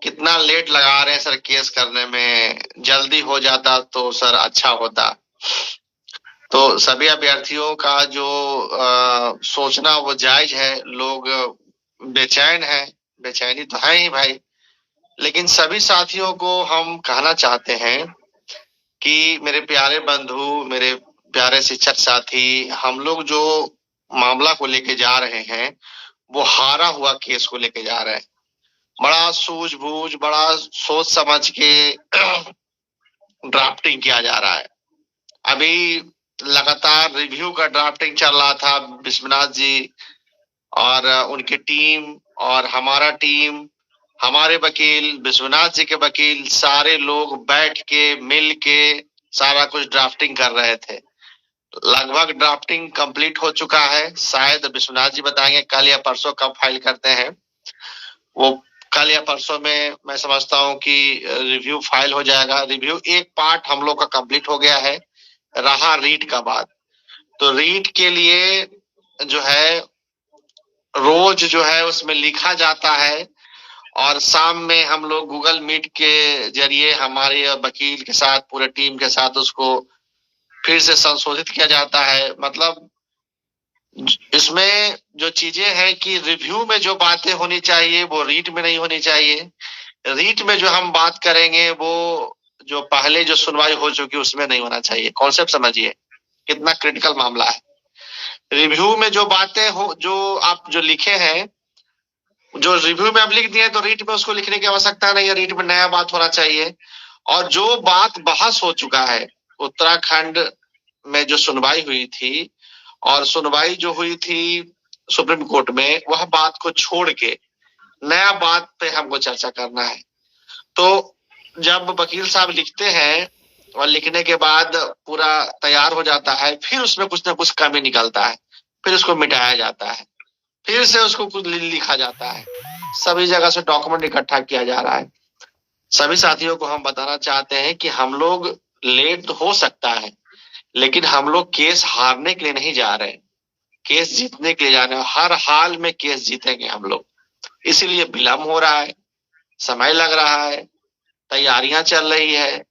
कितना लेट लगा रहे हैं सर केस करने में, जल्दी हो जाता तो सर अच्छा होता। तो सभी अभ्यर्थियों का जो सोचना वो जायज है, लोग बेचैन है, बेचैनी तो है ही भाई। लेकिन सभी साथियों को हम कहना चाहते हैं कि मेरे प्यारे बंधु, मेरे प्यारे शिक्षक साथी, हम लोग जो मामला को लेके जा रहे हैं वो हारा हुआ केस को लेके जा रहे हैं। बड़ा सूझबूझ, बड़ा सोच समझ के ड्राफ्टिंग किया जा रहा है। अभी लगातार रिव्यू का ड्राफ्टिंग चल रहा था, विश्वनाथ जी और उनकी टीम और हमारा टीम, हमारे वकील, विश्वनाथ जी के वकील, सारे लोग बैठ के मिल के सारा कुछ ड्राफ्टिंग कर रहे थे। लगभग ड्राफ्टिंग कंप्लीट हो चुका है। शायद विश्वनाथ जी बताएंगे कल या परसों कब फाइल करते हैं। वो कल या परसों में मैं समझता हूँ कि रिव्यू फाइल हो जाएगा। रिव्यू एक पार्ट हम लोग का कंप्लीट हो गया है, रहा रीड का बात। तो रीड के लिए जो है रोज जो है उसमें लिखा जाता है और शाम में हम लोग गूगल मीट के जरिए हमारे वकील के साथ, पूरे टीम के साथ उसको फिर से संशोधित किया जाता है। मतलब इसमें जो चीजें हैं कि रिव्यू में जो बातें होनी चाहिए वो रीट में नहीं होनी चाहिए। रीट में जो हम बात करेंगे वो जो पहले जो सुनवाई हो चुकी उसमें नहीं होना चाहिए। कॉन्सेप्ट समझिए कितना क्रिटिकल मामला है। रिव्यू में जो बातें हो, जो आप जो लिखे हैं, जो रिव्यू में आप लिख दिए तो रीट में उसको लिखने की आवश्यकता नहीं है। रीट में नया बात होना चाहिए। और जो बात बहस हो चुका है, उत्तराखंड में जो सुनवाई हुई थी और सुनवाई जो हुई थी सुप्रीम कोर्ट में, वह बात को छोड़ के नया बात पे हमको चर्चा करना है। तो जब वकील साहब लिखते हैं और लिखने के बाद पूरा तैयार हो जाता है, फिर उसमें कुछ ना कुछ कमी निकलता है, फिर उसको मिटाया जाता है, फिर से उसको कुछ लिखा जाता है। सभी जगह से डॉक्यूमेंट इकट्ठा किया जा रहा है। सभी साथियों को हम बताना चाहते हैं कि हम लोग लेट तो हो सकता है, लेकिन हम लोग केस हारने के लिए नहीं जा रहे हैं, केस जीतने के लिए जा रहे हैं। हर हाल में केस जीतेंगे हम लोग। इसीलिए विलम्ब हो रहा है, समय लग रहा है, तैयारियां चल रही है।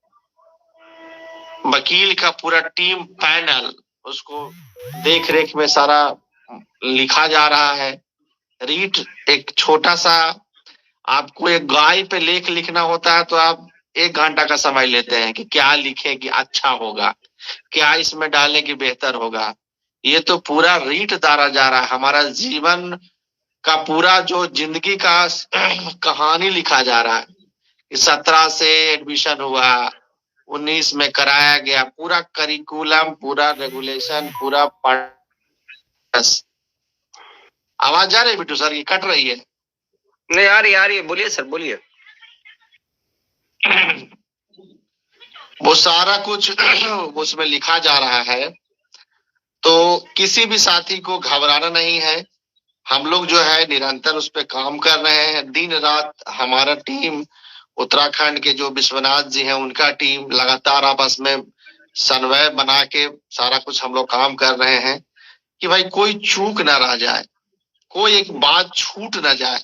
वकील का पूरा टीम पैनल उसको देख रेख में सारा लिखा जा रहा है। रीट एक छोटा सा, आपको एक गाय पे लेख लिखना होता है तो आप 1 घंटा का समय लेते हैं कि क्या लिखे कि अच्छा होगा, क्या इसमें डालने की बेहतर होगा। ये तो पूरा रीट डाला जा रहा है। हमारा जीवन का पूरा जो जिंदगी का कहानी लिखा जा रहा है। 17 से एडमिशन हुआ, 19 में कराया गया, पूरा करिकुलम, पूरा रेगुलेशन, पूरा आवाज जा रही है बिट्टू सर? ये कट रही है। नहीं आ रही है, बोलिए सर बोलिए। वो सारा कुछ उसमें लिखा जा रहा है। तो किसी भी साथी को घबराना नहीं है। हम लोग जो है निरंतर उस पर काम कर रहे हैं, दिन रात। हमारा टीम, उत्तराखंड के जो विश्वनाथ जी हैं उनका टीम लगातार आपस में समन्वय बना के सारा कुछ हम लोग काम कर रहे हैं कि भाई कोई चूक ना रह जाए, कोई एक बात छूट ना जाए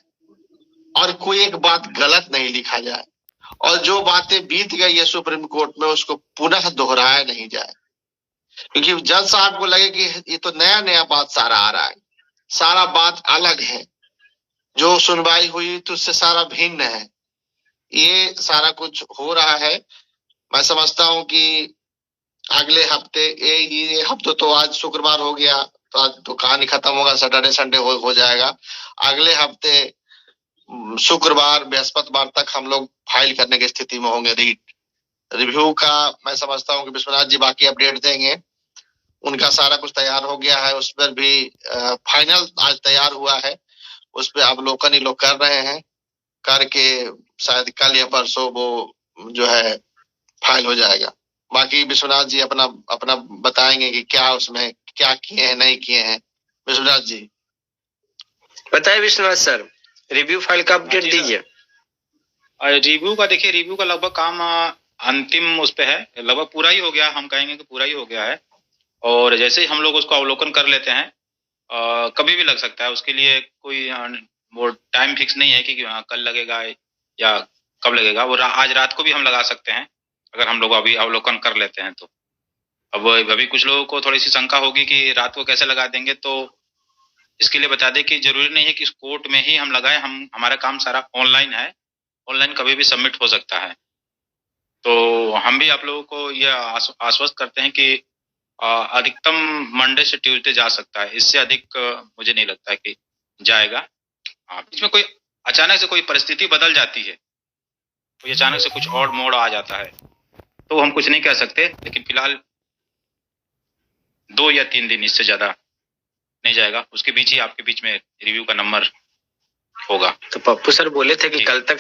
और कोई एक बात गलत नहीं लिखा जाए। और जो बातें बीत गई है सुप्रीम कोर्ट में उसको पुनः दोहराया नहीं जाए, क्योंकि जज साहब को लगे कि ये तो नया नया बात सारा आ रहा है, सारा बात अलग है, जो सुनवाई हुई तो उससे सारा भिन्न है। ये सारा कुछ हो रहा है। मैं समझता हूं कि अगले हफ्ते, ये हफ्ते तो आज शुक्रवार हो गया तो आज तो कहानी खत्म होगा, सैटरडे संडे हो जाएगा। अगले हफ्ते शुक्रवार बृहस्पतिवार तक हम लोग फाइल करने की स्थिति में होंगे। रिव्यू का मैं समझता हूँ कि विश्वनाथ जी बाकी अपडेट देंगे। उनका सारा कुछ तैयार हो गया है, उस पर भी फाइनल आज तैयार हुआ है, उस पर अवलोकन ही लोग कर रहे हैं, करके शायद कल या परसों वो जो है फाइल हो जाएगा। बाकी विश्वनाथ जी अपना अपना बताएंगे कि क्या उसमें क्या किए हैं, नहीं किए हैं। विश्वनाथ जी बताइए। विश्वनाथ सर, रिव्यू फाइल का अपडेट दीजिए। रिव्यू का देखिए, रिव्यू का लगभग काम अंतिम उस पे है, लगभग पूरा ही हो गया, हम कहेंगे कि पूरा ही हो गया है। और जैसे ही हम लोग उसको अवलोकन कर लेते हैं, कभी भी लग सकता है, उसके लिए कोई वो टाइम फिक्स नहीं है कि कल लगेगा या कब लगेगा वो आज रात को भी हम लगा सकते हैं अगर हम लोग अभी अवलोकन कर लेते हैं तो। अब अभी कुछ लोगों को थोड़ी सी शंका होगी कि रात को कैसे लगा देंगे, तो इसके लिए बता दें कि जरूरी नहीं है कि कोर्ट में ही हम लगाएं, हमारा काम सारा ऑनलाइन है, ऑनलाइन कभी भी सबमिट हो सकता है। तो हम भी आप लोगों को यह आश्वस्त करते हैं कि अधिकतम मंडे से ट्यूसडे जा सकता है, इससे अधिक मुझे नहीं लगता है कि जाएगा। इसमें कोई अचानक से कोई परिस्थिति बदल जाती है, कोई अचानक से कुछ और मोड़ आ जाता है तो हम कुछ नहीं कह सकते, लेकिन फिलहाल 2 या 3 दिन, इससे ज्यादा नहीं जाएगा। उसके बीच ही आपके बीच में रिव्यू का नंबर होगा। तो पप्पू सर बोले थे कि कल तक